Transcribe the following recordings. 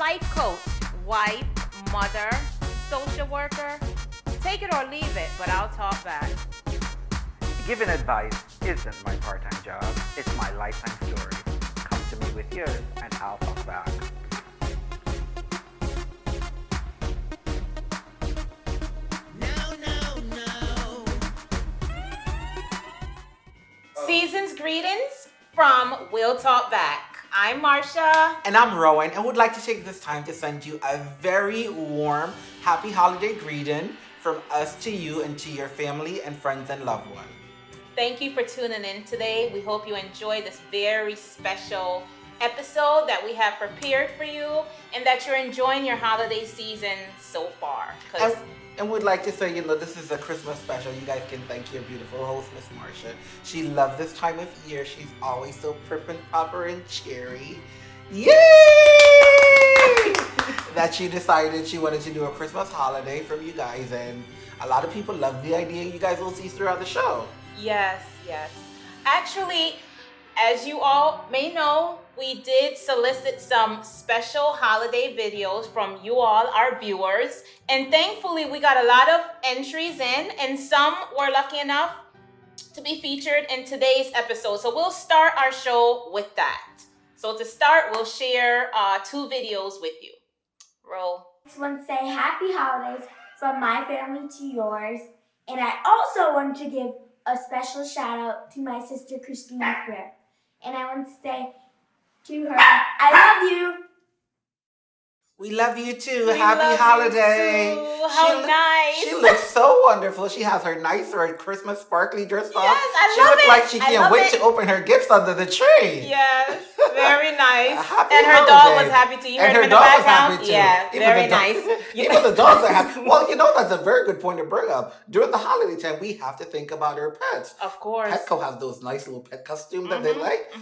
life coach, wife, mother, social worker. Take it or leave it, but I'll talk back. Giving advice isn't my part-time job. It's my lifetime story. Come to me with yours and I'll talk back. Season's greetings from We'll Talk Back. I'm Marsha. And I'm Rowan, and would like to take this time to send you a very warm, happy holiday greeting from us to you and to your family and friends and loved ones. Thank you for tuning in today. We hope you enjoy this very special episode that we have prepared for you and that you're enjoying your holiday season so far. And would like to say, this is a Christmas special. You guys can thank your beautiful host, Miss Marsha. She loves this time of year. She's always so prim and proper and cheery. Yay! That she decided she wanted to do a Christmas holiday from you guys. And a lot of people love the idea. You guys will see throughout the show. Yes. Actually, as you all may know, we did solicit some special holiday videos from you all, our viewers. And thankfully, we got a lot of entries in, and some were lucky enough to be featured in today's episode. So we'll start our show with that. So to start, we'll share 2 videos with you. Roll. I just want to say happy holidays from my family to yours. And I also want to give a special shout out to my sister Christina Freer. And I want to say to her, I love you. We love you too. We Happy love holiday. You too. How nice. She looks so wonderful. She has her nice red Christmas sparkly dress on. Yes, I she love looks it. like she can't wait to open her gifts under the tree. Yes, very nice. Happy her dog holiday. was happy too. You And heard her him in the dog was background? happy too. Yeah, Even very the dog- nice. Even the dogs are happy. Well, that's a very good point to bring up. During the holiday time, we have to think about our pets. Of course. Petco has those nice little pet costumes that they like.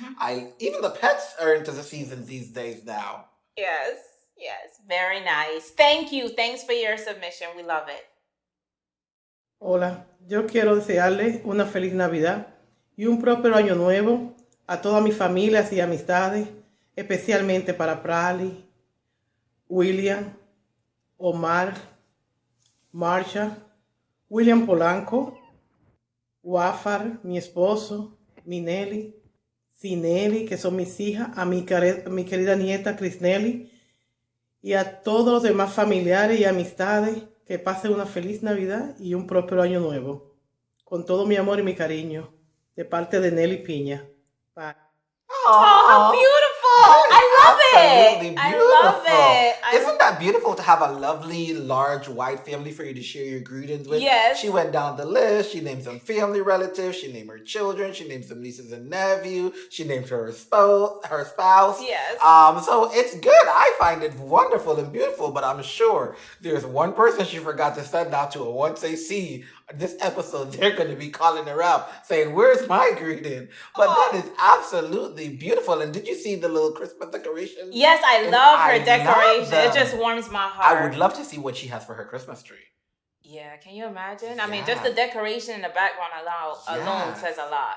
Even the pets are into the seasons these days now. Yes, very nice. Thank you. Thanks for your submission. We love it. Hola, yo quiero desearles una feliz Navidad y un próspero año nuevo a todas mis familias y amistades, especialmente para Prali, William, Omar, Marsha, William Polanco, Wafar, mi esposo, Minelli, Cinelli, que son mis hijas, a mi querida nieta Crisnelli y a todos los demás familiares y amistades. Que pasen una feliz Navidad y un próspero año nuevo. Con todo mi amor y mi cariño. De parte de Nelly Piña. Bye. Oh, how beautiful! Absolutely I love it. Isn't that beautiful to have a lovely, large, wide family for you to share your greetings with? Yes. She went down the list. She named some family relatives. She named her children. She named some nieces and nephews. She named her spouse. Yes. So it's good. I find it wonderful and beautiful, but I'm sure there's one person she forgot to send out to, and once they see this episode, they're going to be calling her up saying, "Where's my greeting?" But that is absolutely beautiful. And did you see the little Christmas decorations? Yes, I love her decoration. It just warms my heart. I would love to see what she has for her Christmas tree. Yeah, can you imagine? I mean, just the decoration in the background alone says a lot.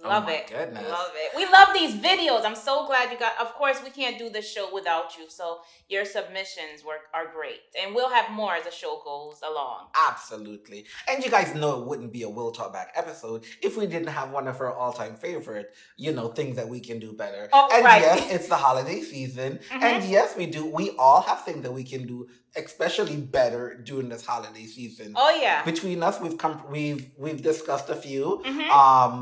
Love it. Goodness. Love it. We love these videos. I'm so glad you got. Of course, we can't do this show without you. So your submissions are great, and we'll have more as the show goes along. Absolutely. And you guys know it wouldn't be a We'll Talk Back episode if we didn't have one of our all-time favorite, things that we can do better. Oh, and right. yes, it's the holiday season. And yes, we do. We all have things that we can do, especially better during this holiday season. Oh yeah. Between us, we've discussed a few.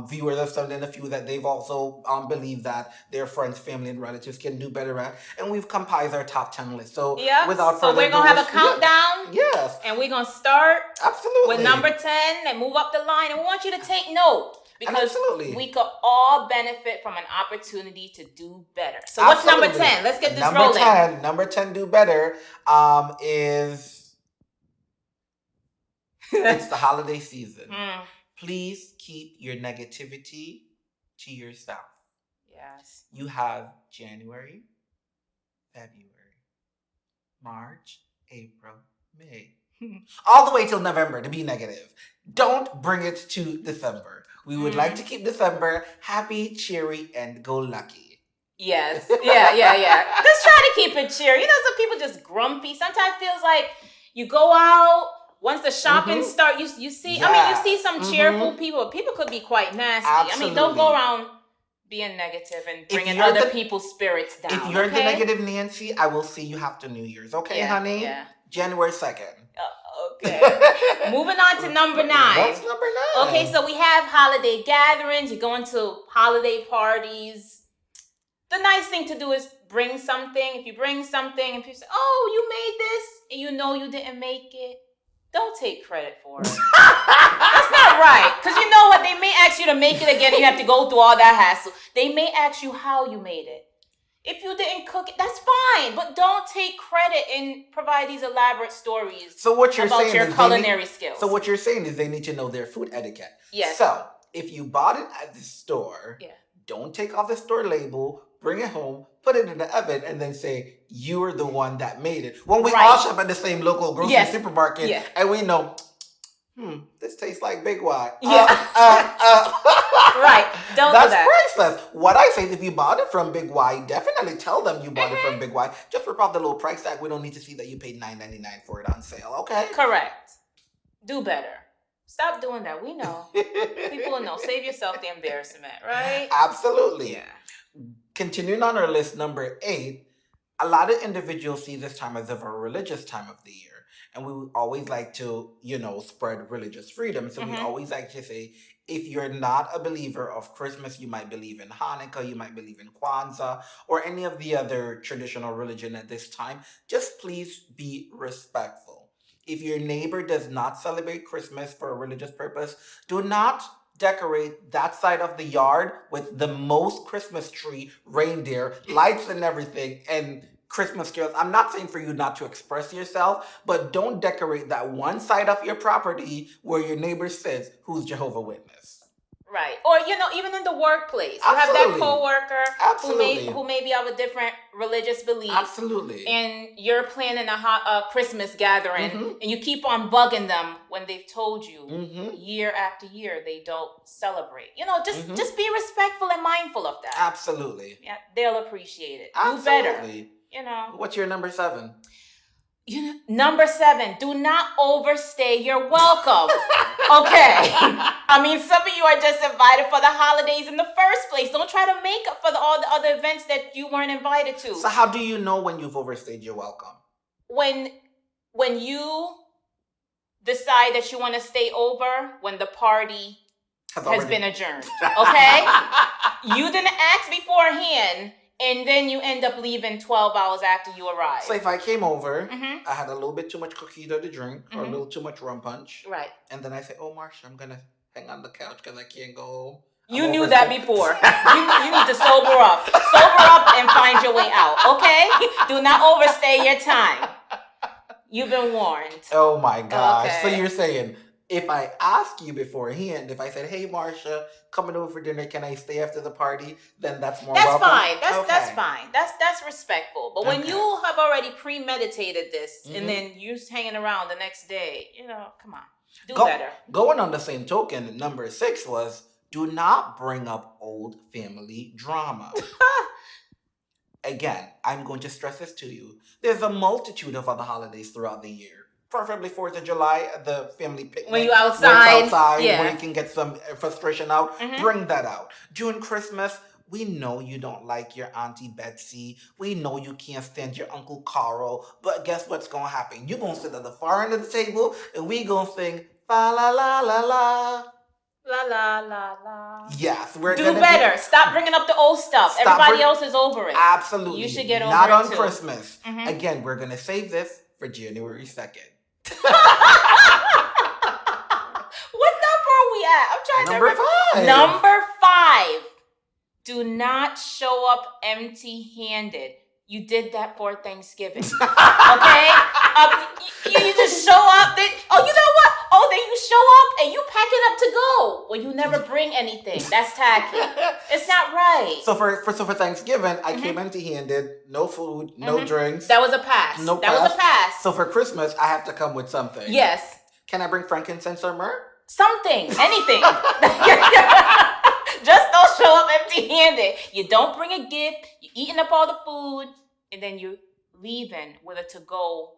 Viewers have sent in a few that they've also believed that their friends, family, and relatives can do better at, and we've compiled our top 10 list. So without further we're gonna have a countdown. Yes. And we're gonna start Absolutely with number 10 and move up the line. And we want you to take note. Because Absolutely. we could all benefit from an opportunity to do better. So what's number 10? Let's get this rolling. Number 10, do better, is it's the holiday season. Please keep your negativity to yourself. Yes. You have January, February, March, April, May. All the way till November to be negative. Don't bring it to December. We would like to keep December happy, cheery, and go lucky. Yes. Yeah. Just try to keep it cheery. You know, some people just grumpy. Sometimes it feels like you go out, once the shopping start, you see, I mean, you see some cheerful people. People could be quite nasty. Absolutely. I mean, don't go around being negative and bringing other people's spirits down. If you're the negative Nancy, I will see you after New Year's. Okay, honey? Yeah. January 2nd. Okay. Moving on to number 9. What's number 9? Okay, so we have holiday gatherings. You're going to holiday parties. The nice thing to do is bring something. If you bring something and people say, oh, you made this, and you know you didn't make it, don't take credit for it. That's not right. Because you know what? They may ask you to make it again and you have to go through all that hassle. They may ask you how you made it. If you didn't cook it, that's fine. But don't take credit and provide these elaborate stories about your culinary skills. So what you're saying is they need to know their food etiquette. Yes. So if you bought it at the store, don't take off the store label, bring it home, put it in the oven, and then say, you're the one that made it. When we all shop at the same local grocery supermarket, and we know, this tastes like Big Y. Right. Don't do that. That's priceless. What I say is if you bought it from Big Y, definitely tell them you bought it from Big Y. Just rip off the little price tag. We don't need to see that you paid $9.99 for it on sale, okay? Correct. Do better. Stop doing that. We know. People will know. Save yourself the embarrassment, right? Absolutely. Yeah. Continuing on our list, number 8, a lot of individuals see this time as a very religious time of the year. And we always like to, spread religious freedom. So we always like to say, if you're not a believer of Christmas, you might believe in Hanukkah, you might believe in Kwanzaa, or any of the other traditional religion at this time, just please be respectful. If your neighbor does not celebrate Christmas for a religious purpose, do not decorate that side of the yard with the most Christmas tree, reindeer, lights and everything, and Christmas carols. I'm not saying for you not to express yourself, but don't decorate that one side of your property where your neighbor sits who's Jehovah's Witness. Right. Or, even in the workplace. You have that coworker who may be of a different religious belief. Absolutely. And you're planning a Christmas gathering and you keep on bugging them when they've told you year after year they don't celebrate. Just be respectful and mindful of that. Absolutely. Yeah, they'll appreciate it. Absolutely. Do better. What's your number 7? Number 7, do not overstay your welcome. Okay. I mean, some of you are just invited for the holidays in the first place. Don't try to make up for all the other events that you weren't invited to. So how do you know when you've overstayed your welcome? When you decide that you want to stay over when the party has been adjourned. Okay? You didn't ask beforehand. And then you end up leaving 12 hours after you arrive. So if I came over, I had a little bit too much coquito to drink, or a little too much rum punch. Right. And then I say, oh, Marsha, I'm going to hang on the couch because I can't go home. You knew that before. You need to sober up. Sober up and find your way out, okay? Do not overstay your time. You've been warned. Oh, my gosh. Okay. So you're saying, if I ask you beforehand, if I said, hey, Marsha, coming over for dinner, can I stay after the party? Then that's more welcome. Fine. That's fine. That's respectful. But when you have already premeditated this and then you're hanging around the next day, come on. Do better. Going on the same token, number 6 was, do not bring up old family drama. Again, I'm going to stress this to you. There's a multitude of other holidays throughout the year. Preferably 4th of July, the family picnic. When you're outside. Where you can get some frustration out. Bring that out. During Christmas, we know you don't like your Auntie Betsy. We know you can't stand your Uncle Carl. But guess what's going to happen? You're going to sit at the far end of the table and we going to sing, fa la la la la. La la la la. Yes, we're do better. Stop bringing up the old stuff. Everybody else is over it. Absolutely. You should get over Not it on too. Christmas. Again, we're going to save this for January 2nd. What number are we at? I'm trying to remember. Number 5. Do not show up empty-handed. You did that for Thanksgiving. Okay? You just show up. You know what? Oh, then you show up and you pack it up to go. Well, you never bring anything. That's tacky. It's not right. So for Thanksgiving, I came empty-handed. No food, no drinks. That was a pass. No that was a pass. So for Christmas, I have to come with something. Yes. Can I bring frankincense or myrrh? Something. Anything. Just don't show up empty-handed. You don't bring a gift. eating up all the food, and then you're leaving with a to-go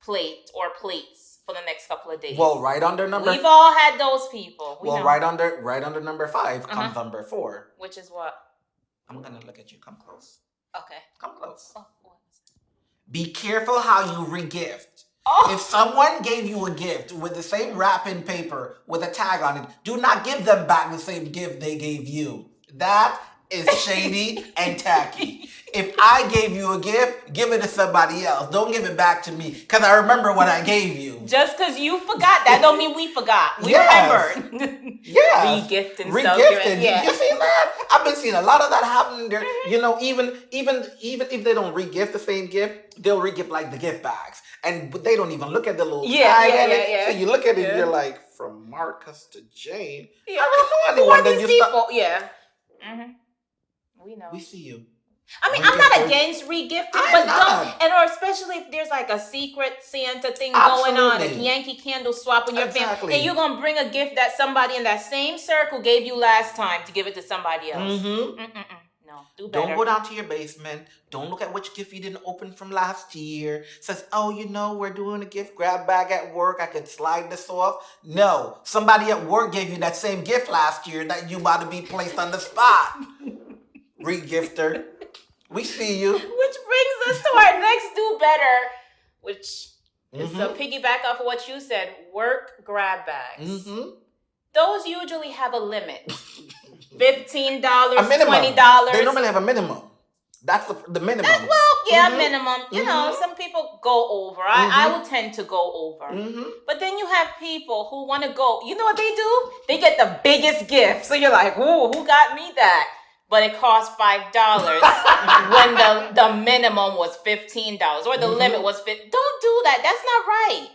plate or plates for the next couple of days. Well, right under number. We've all had those people. We know. Right under number 5 comes number 4. Which is what? I'm gonna look at you. Come close. Okay. Come close. Oh, what was it? Be careful how you regift. Oh. If someone gave you a gift with the same wrapping paper with a tag on it, do not give them back the same gift they gave you. That is shady and tacky. If I gave you a gift, give it to somebody else. Don't give it back to me, because I remember what I gave you. Just because you forgot, that don't mean we forgot. We remembered. Yeah. Regifting stuff. Regifting. Yeah. You see that? I've been seeing a lot of that happening there. You know, even if they don't regift the same gift, they'll regift like the gift bags. But they don't even look at the little tag in it. So you look at it and you're like, from Marcus to Jane. Yeah. I don't know Who are anyone that these you people? Yeah. Mm-hmm. We know. We see you. I mean, I'm not against regifting, but not. or especially if there's like a secret Santa thing going on, a Yankee Candle swap in your family, and you're gonna bring a gift that somebody in that same circle gave you last time to give it to somebody else. No, do better. Don't go down to your basement. Don't look at which gift you didn't open from last year. Says, oh, you know, we're doing a gift grab bag at work. I could slide this off. No, somebody at work gave you that same gift last year that you about to be placed on the spot. Regifter. We see you. Which brings us to our next do better, which is to piggyback off of what you said, work grab bags. Those usually have a limit. $15, $20. They normally have a minimum. That's the minimum. Minimum. You know, some people go over. I will tend to go over. But then you have people who want to go. You know what they do? They get the biggest gift. So you're like, ooh, who got me that? But it cost $5 when the minimum was $15 or the limit was $15. Don't do that. That's not right.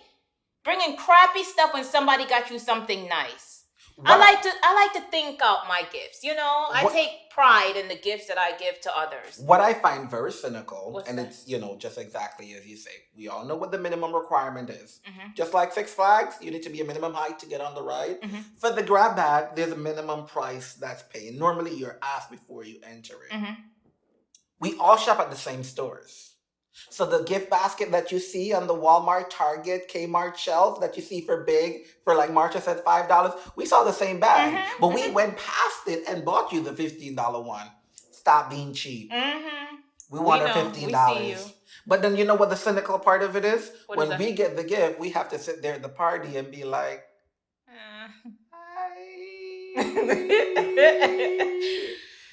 Bringing crappy stuff when somebody got you something nice. I like to think out my gifts. You know, I take pride in the gifts that I give to others. What I find very cynical, What's and that? it's, you know, just exactly as you say. We all know what the minimum requirement is. Just like Six Flags, you need to be a minimum height to get on the ride. For the grab bag, there's a minimum price that's paid. Normally, you're asked before you enter it. We all shop at the same stores. So the gift basket that you see on the Walmart, Target, Kmart shelves that you see for like Marsha said, $5, we saw the same bag. But we went past it and bought you the $15 one. Stop being cheap. We want our $15. But then you know what the cynical part of it is? When we get the gift, we have to sit there at the party and be like,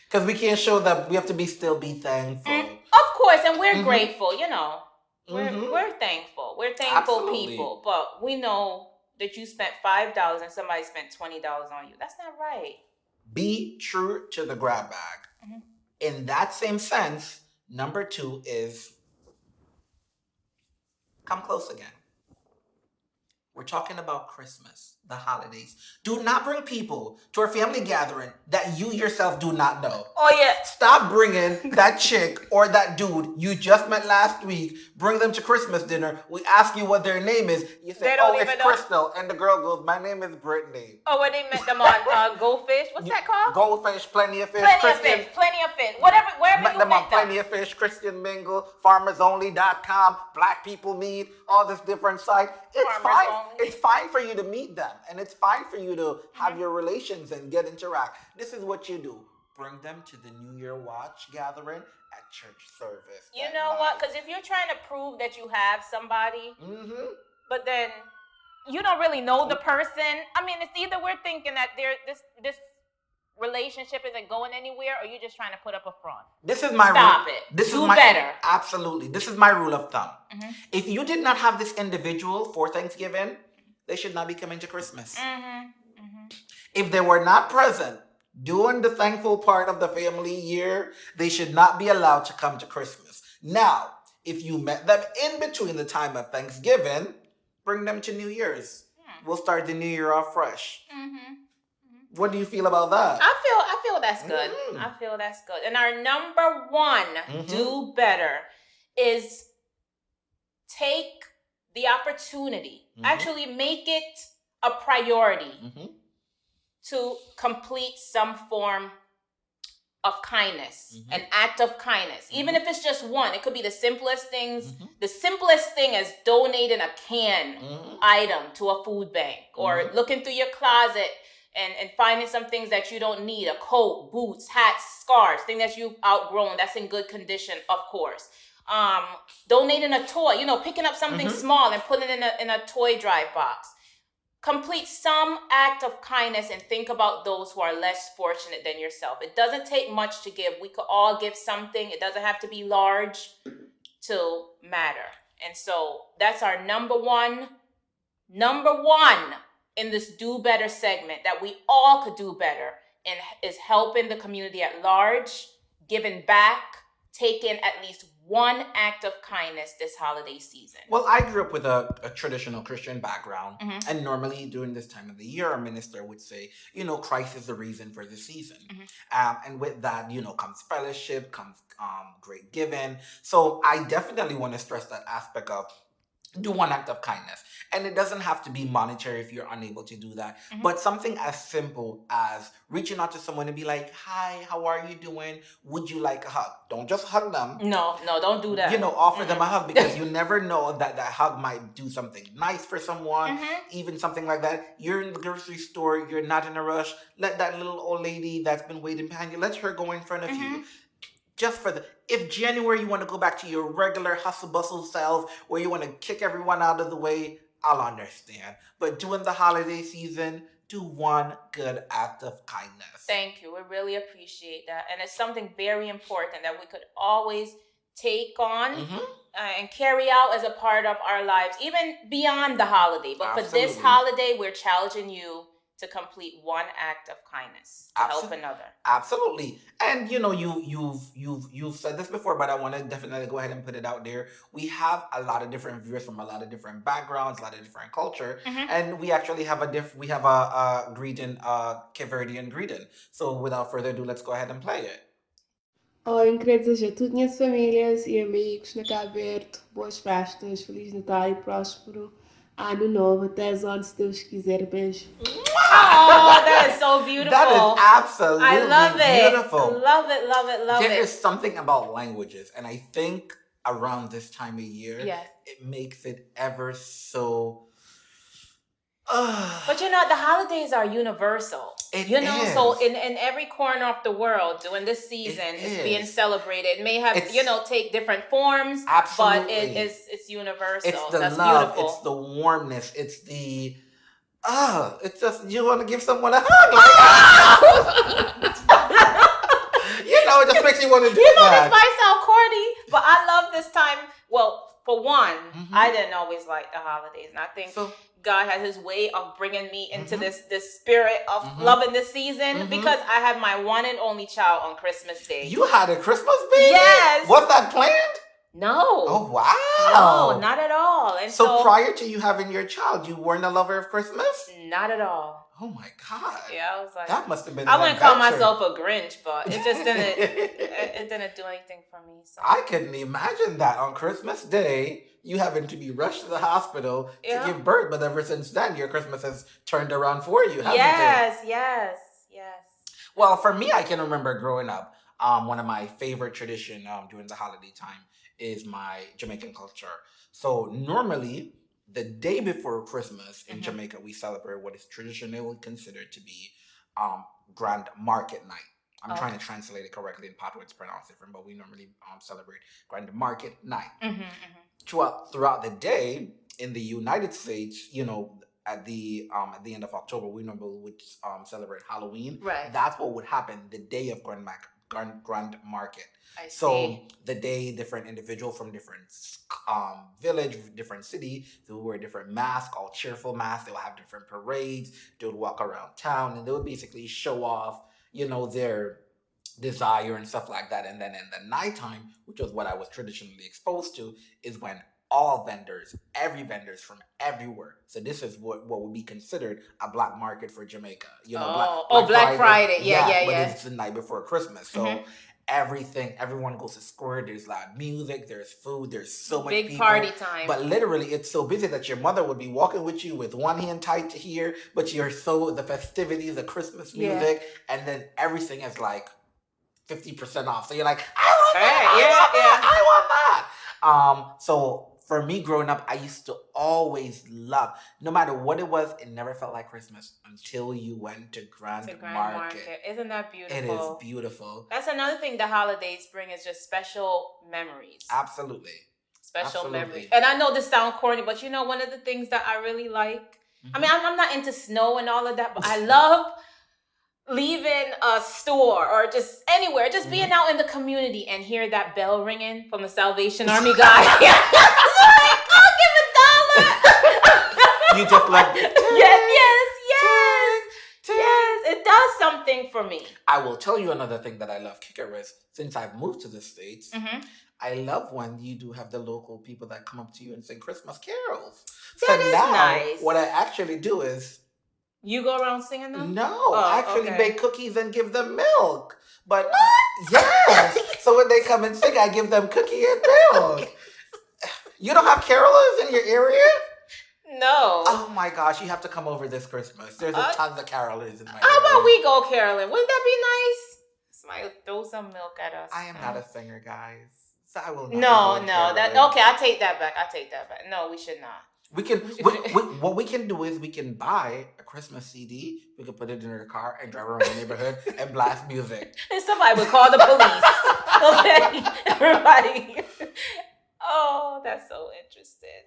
because we can't show that we have to still be thankful. Of course, and we're grateful, you know. We're thankful. We're thankful people. But we know that you spent $5 and somebody spent $20 on you. That's not right. Be true to the grab bag. In that same sense, number 2 is come close again. We're talking about Christmas, the holidays. Do not bring people to a family gathering that you yourself do not know. Oh, yeah. Stop bringing that chick or that dude you just met last week. Bring them to Christmas dinner. We ask you what their name is. You say, oh, it's Crystal. And the girl goes, my name is Brittany. Oh, when they met them on Goldfish. What's that called? Goldfish, Plenty of Fish. Plenty of fish. Whatever, wherever met you them met on them. Plenty of Fish, Christian Mingle, FarmersOnly.com, Black People Meet, all this different site. It's fine. It's fine for you to meet them, and it's fine for you to have your relations and interact. This is what you do. Bring them to the New Year watch gathering at church service. You know what? Because if you're trying to prove that you have somebody, but then you don't really know the person, I mean, it's either we're thinking that this relationship isn't going anywhere, or you're just trying to put up a front. This is my Stop it. Do better. Absolutely. This is my rule of thumb. If you did not have this individual for Thanksgiving, they should not be coming to Christmas. If they were not present during the thankful part of the family year, they should not be allowed to come to Christmas. Now, if you met them in between the time of Thanksgiving, bring them to New Year's. We'll start the new year off fresh. What do you feel about that? I feel that's good. I feel that's good. And our number 1 do better is take the opportunity. Actually make it a priority to complete some form of kindness, an act of kindness. Even if it's just one, it could be the simplest things. The simplest thing is donating a can item to a food bank, or looking through your closet and finding some things that you don't need, a coat, boots, hats, scarves, things that you've outgrown that's in good condition, of course. Donating a toy, picking up something small and putting it in a toy drive box. Complete some act of kindness and think about those who are less fortunate than yourself. It doesn't take much to give. We could all give something. It doesn't have to be large to matter. And so that's our number one in this Do Better segment, that we all could do better, and is helping the community at large, giving back, taking at least one act of kindness this holiday season. Well, I grew up with a traditional Christian background, and normally during this time of the year, our minister would say, Christ is the reason for the season. And with that, comes fellowship, comes great giving. So I definitely want to stress that aspect of do one act of kindness. And it doesn't have to be monetary if you're unable to do that. But something as simple as reaching out to someone and be like, hi, how are you doing? Would you like a hug? Don't just hug them. No, don't do that. Offer them a hug, because you never know that hug might do something nice for someone. Even something like that. You're in the grocery store, you're not in a rush. Let that little old lady that's been waiting behind you, let her go in front of you. Just if January you want to go back to your regular hustle bustle self, where you want to kick everyone out of the way, I'll understand. But during the holiday season, do one good act of kindness. Thank you. We really appreciate that. And it's something very important that we could always take on and carry out as a part of our lives, even beyond the holiday. But for this holiday, we're challenging you to complete one act of kindness to help another. Absolutely. And you've said this before, but I want to definitely go ahead and put it out there. We have a lot of different viewers from a lot of different backgrounds, a lot of different culture, and we actually have a greeting, Cape Verdean greeting. So without further ado, let's go ahead and play it. Oi, eu queria desejar a todas as minhas famílias e amigos na Cabo Verde boas festas, Feliz Natal e próspero Ano Novo, até as onde, se Deus quiser. Beijo. Oh, that is so beautiful. That is absolutely I love it. beautiful. Love it, love it, love it. There is something about languages, and I think around this time of year, it makes it ever so... But the holidays are universal. So in every corner of the world during this season, it's being celebrated. It may have, take different forms, but it's universal. It's the That's love, beautiful. it's the warmness, it's the... it's just, you want to give someone a hug. It just makes you want to do that. This might sound corny, but I love this time. Well, for one, I didn't always like the holidays. And I think God has his way of bringing me into this spirit of loving this season, because I had my one and only child on Christmas Day. You had a Christmas baby? Yes. Was that planned? No. Oh, wow. No, not at all. And so prior to you having your child, you weren't a lover of Christmas? Not at all. Oh my God. Yeah, I was like, that must have been I wouldn't call myself a Grinch, but it just didn't it didn't do anything for me. So. I couldn't imagine that on Christmas Day, you having to be rushed to the hospital to give birth, but ever since then your Christmas has turned around for you, hasn't it? Yes. Well, for me, I can remember growing up, one of my favorite tradition during the holiday time is my Jamaican culture. So normally, the day before Christmas in Jamaica, we celebrate what is traditionally considered to be Grand Market Night. I'm trying to translate it correctly. In Patois, it's pronounced different, but we normally celebrate Grand Market Night. Throughout the day in the United States, at the end of October, we normally would celebrate Halloween. Right. That's what would happen the day of Grand Market. I see. So the day, different individual from different village, different city, they would wear different masks, all cheerful masks. They would have different parades. They would walk around town, and they would basically show off, their desire and stuff like that. And then in the nighttime, which was what I was traditionally exposed to, is when all vendors, every vendors from everywhere. So this is what would be considered a black market for Jamaica. Black Friday. Yeah. But it's the night before Christmas. So everyone goes to square. There's loud music, there's food, there's so much big people. party time. But literally, it's so busy that your mother would be walking with you with one hand tied to here, but the festivities, the Christmas music, and then everything is like 50% off. So you're like, I want that, I want that. So for me growing up, I used to always love, no matter what it was, it never felt like Christmas until you went to Grand Market. Isn't that beautiful? It is beautiful. That's another thing the holidays bring is just special memories. Absolutely. Special memories. And I know this sounds corny, but you know, one of the things that I really like, I mean, I'm not into snow and all of that, but I love leaving a store or just anywhere, just being out in the community and hear that bell ringing from the Salvation Army guy. It's like, I'll give $1. You just love it. Yes, it does something for me. I will tell you another thing that I love, Kicker, is since I've moved to the States, I love when you do have the local people that come up to you and sing Christmas carols. That is nice. What I actually do is... You go around singing them? No, I actually bake cookies and give them milk. But yes, so when they come and sing, I give them cookie and milk. You don't have carolers in your area? No. Oh my gosh, you have to come over this Christmas. There's tons of carolers in my area. How about we go caroling? Wouldn't that be nice? Somebody throw some milk at us. I am not a singer, guys. So I will not. Okay, I take that back. No, we should not. We can. What we can do is we can buy a Christmas CD. We can put it in our car and drive around the neighborhood and blast music. And somebody would call the police. Okay, everybody. Oh, that's so interesting.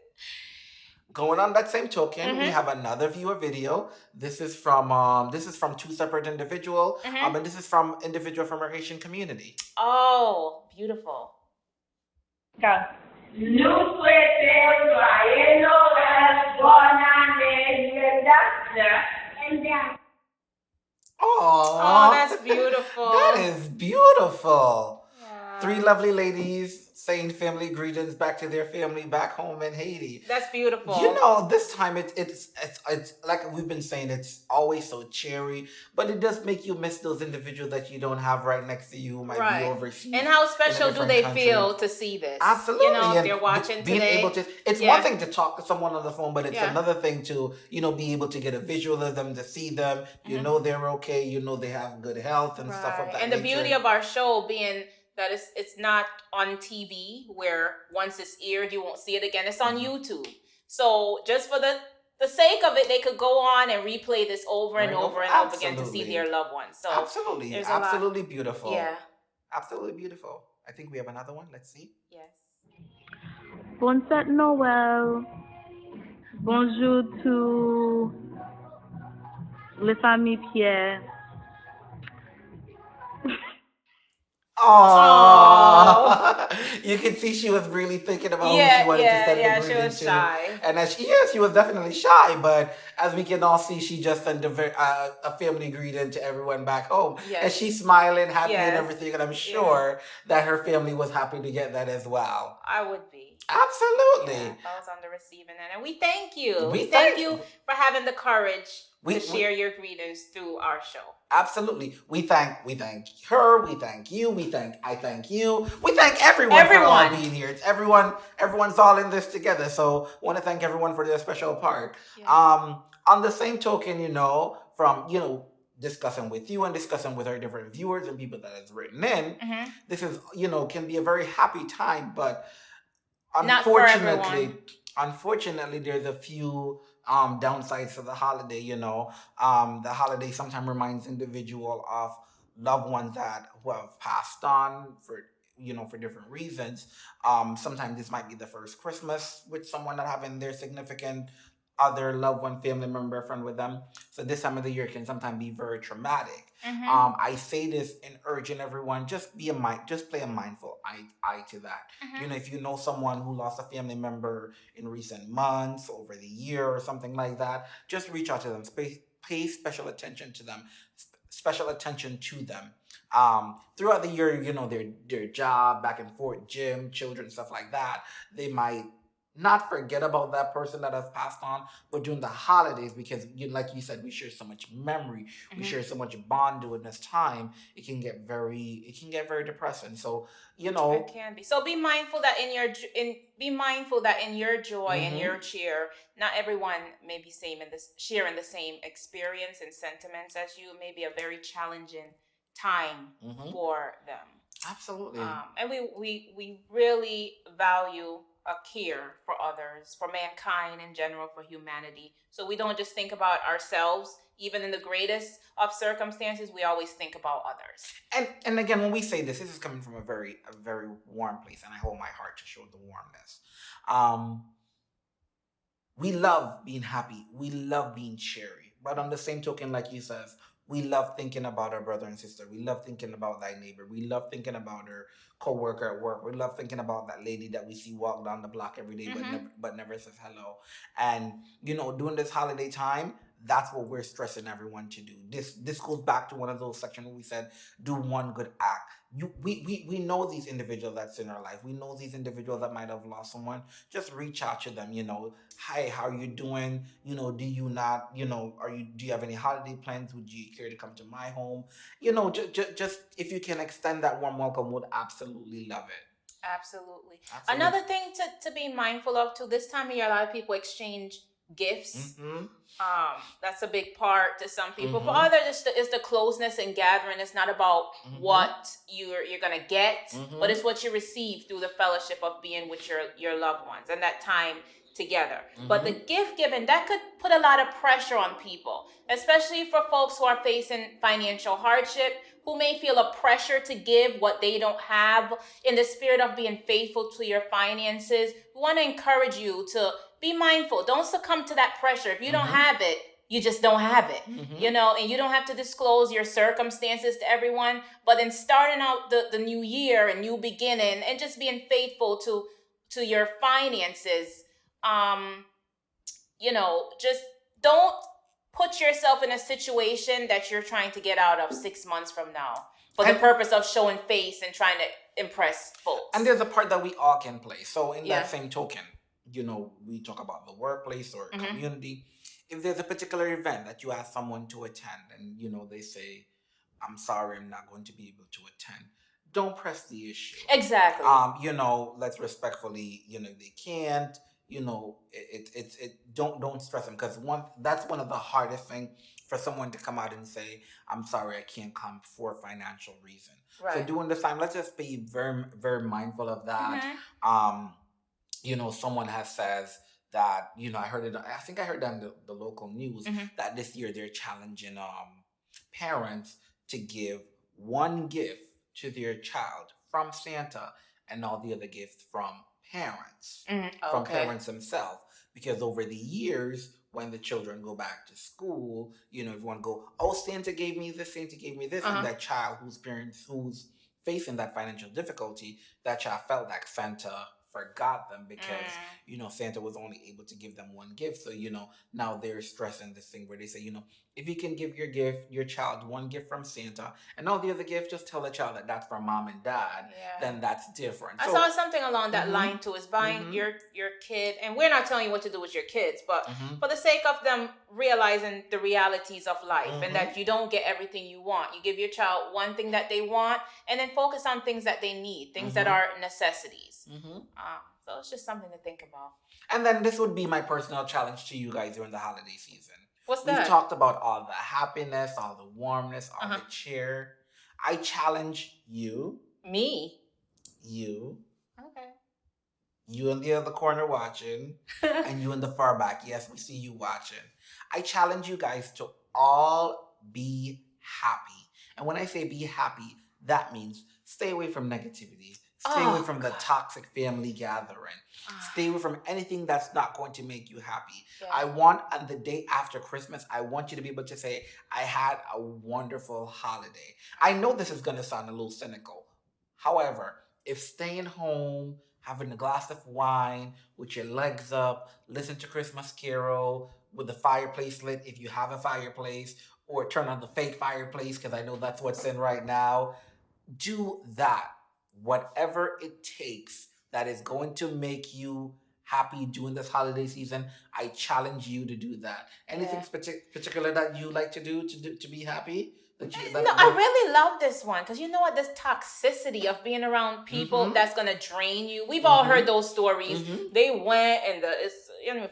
Going on that same token, we have another viewer video. This is from two separate individuals, and this is from individual from our Haitian community. Oh, beautiful. Go. Nous souhaitons joyeux Noël, bonne année, And then, Oh, that's beautiful. That is beautiful. Yeah. 3 lovely ladies saying family greetings back to their family back home in Haiti. That's beautiful. You know, this time it's like we've been saying, it's always so cheery, but it does make you miss those individuals that you don't have right next to you who might be overseas. And how special do they feel to see this? Absolutely. You know, if and they're watching being today. able to, it's one thing to talk to someone on the phone, but it's Yeah. another thing to, be able to get a visual of them, to see them. You know they're okay. You know they have good health and stuff like that. And the beauty of our show being that it's not on TV where once it's aired you won't see it again. It's on YouTube. So just for the sake of it, they could go on and replay this over and over and over again to see their loved ones. So absolutely beautiful. Yeah. Absolutely beautiful. I think we have another one. Let's see. Yes. Bonne fête Noël. Bonjour to les familles Pierre. Oh, you can see she was really thinking about who she wanted to send the greeting she was to. shy. And she was definitely shy, but as we can all see, she just sent a family greeting to everyone back home. Yes. And she's smiling, happy and everything, and I'm sure that her family was happy to get that as well. I would be. Absolutely. Yeah, I was on the receiving end. And we thank you. We thank thank you for having the courage to share your greetings through our show. Absolutely. We thank her, we thank you, I thank you. We thank everyone for all being here. It's everyone's all in this together. So want to thank everyone for their special part. Yeah. On the same token, from discussing with you and discussing with our different viewers and people that has written in, this is can be a very happy time, but unfortunately there's a few downsides to the holiday. The holiday sometimes reminds individual of loved ones who have passed on for different reasons. Sometimes this might be the first Christmas with someone not having their significant other loved one, family member, friend with them. So this time of the year can sometimes be very traumatic. I say this in urging everyone, just play a mindful eye to that. If you know someone who lost a family member in recent months, over the year or something like that, just reach out to them, pay special attention to them, throughout the year, their job, back and forth, gym, children, stuff like that. They might not forget about that person that has passed on, but during the holidays, because like you said, we share so much memory, we share so much bond during this time, it can get very depressing. So it can be. So be mindful that in your joy and your cheer, not everyone may be sharing the same experience and sentiments as you. It may be a very challenging time Mhm. for them. Absolutely. And we really value a care for others, for mankind in general, for humanity. So we don't just think about ourselves, even in the greatest of circumstances. We always think about others. And again, when we say this is coming from a very warm place, and I hold my heart to show the warmness. We love being happy. We love being cheery. But on the same token, like you says, we love thinking about our brother and sister. We love thinking about thy neighbor. We love thinking about our co-worker at work. We love thinking about that lady that we see walk down the block every day, but never says hello. And during this holiday time, that's what we're stressing everyone to do. This goes back to one of those sections where we said, do one good act. We know these individuals that's in our life. We know these individuals that might have lost someone. Just reach out to them. Hi, how are you doing? Do you not? Do you have any holiday plans? Would you care to come to my home? Just if you can extend that warm welcome, would absolutely love it. Absolutely. Absolutely. Another thing to be mindful of too, this time of year, a lot of people exchange gifts. That's a big part to some people. For others, it's the closeness and gathering. It's not about what you're gonna get, but it's what you receive through the fellowship of being with your loved ones and that time together. But the gift giving, that could put a lot of pressure on people, especially for folks who are facing financial hardship, who may feel a pressure to give what they don't have. In the spirit of being faithful to your finances, we want to encourage you to be mindful. Don't succumb to that pressure. If you don't have it, you just don't have it, and you don't have to disclose your circumstances to everyone. But in starting out the new year and new beginning and just being faithful to your finances, just don't put yourself in a situation that you're trying to get out of 6 months from now for the purpose of showing face and trying to impress folks. And there's a part that we all can play. So in that same token, we talk about the workplace or community. If there's a particular event that you ask someone to attend and, they say, I'm sorry, I'm not going to be able to attend, don't press the issue. Exactly. Let's respectfully, they can't, don't stress them, because that's one of the hardest thing for someone to come out and say, I'm sorry, I can't come for financial reason. Right. So during this time, let's just be very, very mindful of that. Someone has says that, I think I heard that in the local news, that this year they're challenging parents to give one gift to their child from Santa and all the other gifts from parents, from parents themselves. Because over the years, when the children go back to school, everyone go, oh, Santa gave me this, and that child who's facing that financial difficulty, that child felt like Santa forgot them because Santa was only able to give them one gift. So now they're stressing this thing where they say, if you can give your child one gift from Santa and all the other gifts, just tell the child that that's from mom and dad. Then that's different. I saw something along that line too, is buying your kid, and we're not telling you what to do with your kids, but for the sake of them realizing the realities of life and that you don't get everything you want. You give your child one thing that they want and then focus on things that they need, things that are necessities. So it's just something to think about. And then this would be my personal challenge to you guys during the holiday season. What's that? We've talked about all the happiness, all the warmness, all the cheer. I challenge you. Me? You. Okay. You in the other corner watching, and you in the far back. Yes, we see you watching. I challenge you guys to all be happy. And when I say be happy, that means stay away from negativity. Stay away from the toxic family gathering. Stay away from anything that's not going to make you happy. I want, on the day after Christmas, I want you to be able to say, I had a wonderful holiday. I know this is going to sound a little cynical. However, if staying home, having a glass of wine with your legs up, listen to Christmas Carol with the fireplace lit if you have a fireplace, or turn on the fake fireplace because I know that's what's in right now, do that. Whatever it takes that is going to make you happy during this holiday season, I challenge you to do that. Anything particular that you like to do to be happy? I really love this one because you know what? This toxicity of being around people that's going to drain you. We've all heard those stories. They went and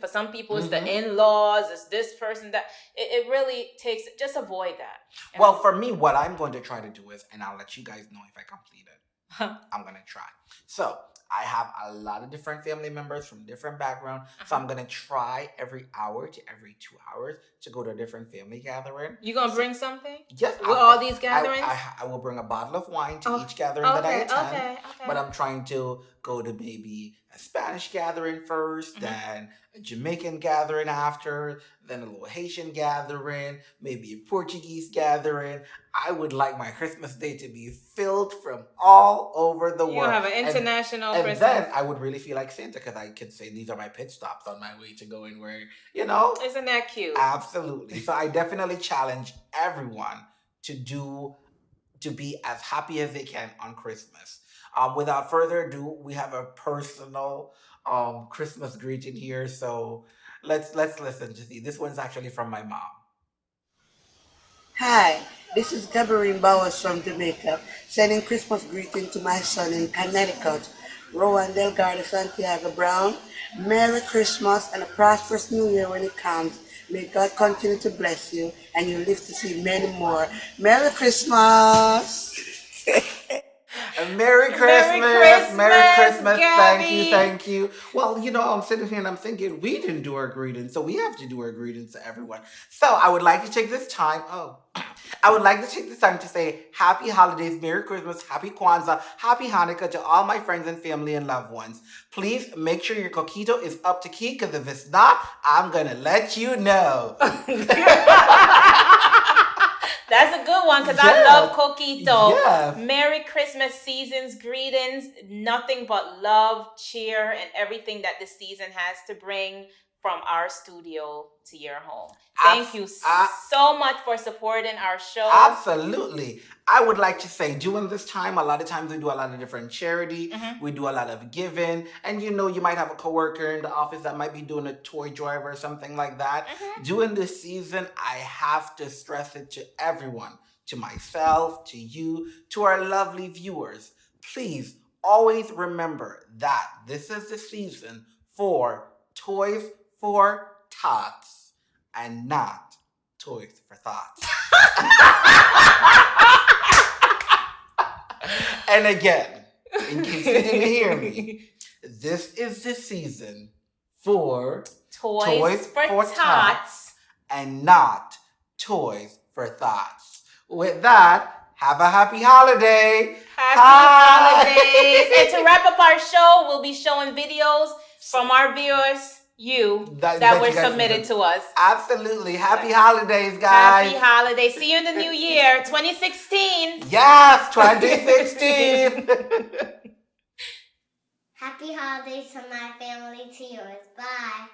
for some people it's the in-laws, it's this person that it really takes. Just avoid that. Well, for me, what I'm going to try to do is, and I'll let you guys know if I complete it. I'm going to try. So I have a lot of different family members from different backgrounds. So I'm going to try every hour to every 2 hours to go to a different family gathering. You going to bring something? Yes. With all these gatherings? I will bring a bottle of wine to each gathering that I attend. Okay. But I'm trying to go to maybe a Spanish gathering first, then a Jamaican gathering after, then a little Haitian gathering, maybe a Portuguese gathering. I would like my Christmas day to be filled from all over the world. You have an international Christmas. And then I would really feel like Santa because I could say these are my pit stops on my way to go and where, Isn't that cute? Absolutely. So I definitely challenge everyone to be as happy as they can on Christmas. Without further ado, we have a personal Christmas greeting here. So let's listen to see. This one's actually from my mom. Hi, this is Gabrielle Bowers from Jamaica, sending Christmas greeting to my son in Connecticut, Rowan Delgado Santiago Brown. Merry Christmas and a prosperous New Year when it comes. May God continue to bless you and you live to see many more. Merry Christmas! Merry Christmas, Merry Christmas. Gabby. Thank you. Well, I'm sitting here and I'm thinking we didn't do our greetings, so we have to do our greetings to everyone. So I would like to take this time. I would like to take this time to say Happy Holidays, Merry Christmas, Happy Kwanzaa, Happy Hanukkah to all my friends and family and loved ones. Please make sure your coquito is up to key, because if it's not, I'm gonna let you know. That's a good one, because I love coquito. Yeah. Merry Christmas season's greetings. Nothing but love, cheer, and everything that the season has to bring from our studio to your home. Thank you so much for supporting our show. Absolutely. I would like to say during this time, a lot of times we do a lot of different charity. We do a lot of giving. And you might have a coworker in the office that might be doing a toy drive or something like that. During this season, I have to stress it to everyone, to myself, to you, to our lovely viewers. Please always remember that this is the season for Toys for Tots and not Toys for Thoughts. And again, in case you didn't hear me, this is the season for Toys for Tots and not Toys for Thoughts. With that, have a happy holiday. Happy holidays. And to wrap up our show, we'll be showing videos from our viewers, that were submitted to us. Absolutely. Happy holidays, guys. Happy holidays. See you in the new year, 2016. Yes, 2016. Happy holidays to my family, to yours. Bye.